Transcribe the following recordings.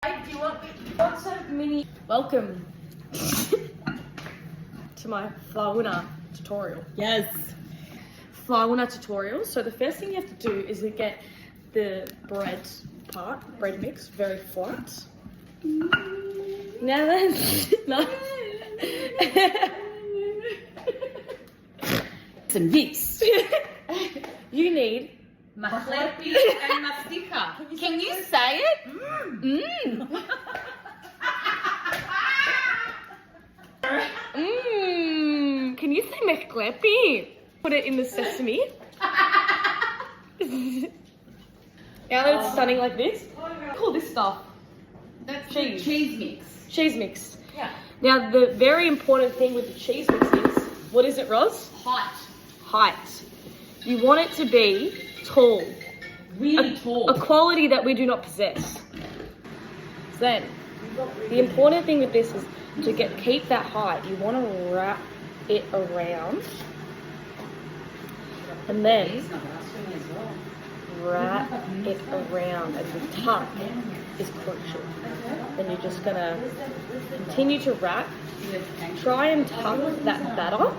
Do you want some mini? Welcome to my Flauna tutorial. Yes. Flauna tutorial. So the first thing you have to do is to get the bread mix very flat. Now then, no. Some Vicks. You need Mahlepi and mastika. Can you say it? Can you say meklepi? Put it in the sesame. Now that it's stunning like this, call this stuff That's cheese. Cheese mix. Cheese mix. Yeah. Now the very important thing with the cheese mix is, what is it, Ros? Height. You want it to be tall. Really tall. A quality that we do not possess. So then, the important thing with this is to keep that height. You want to wrap it around, and then wrap it around, and the tuck is crucial. Then you're just gonna continue to wrap. Try and tuck that batter.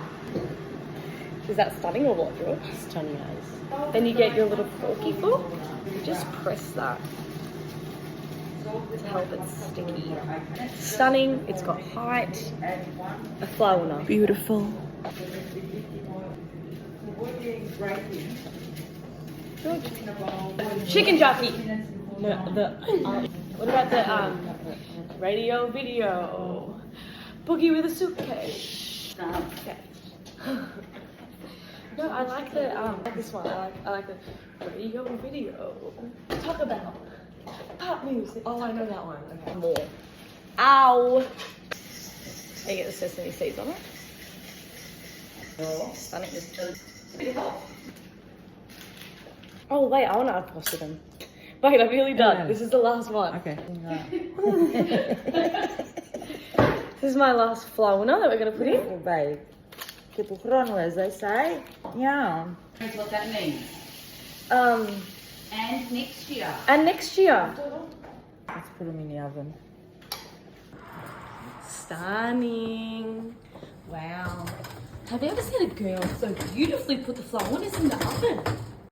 Is that stunning or what, George? Stunning eyes. Then you get your little forky fork. You just press that to help it sticky. Stunning. It's got height. A flower. Beautiful. Chicken jockey. What about the radio video? Boogie with a suitcase. Okay. No, I like this one. I like the radio video. Talk about pop music. Oh, I know that one. Okay. More. Ow! I get the sesame seeds on it. Oh. Stunning. Oh wait, I want to unfoster them. Wait, I'm nearly done. Yeah. This is the last one. Okay. This is my last flower that we're gonna put in. Babe. Keep it on, as they say. Yeah. That's what that means. And next year. And next year. Let's put them in the oven. Stunning. Wow. Have you ever seen a girl so beautifully put the flowers in the oven?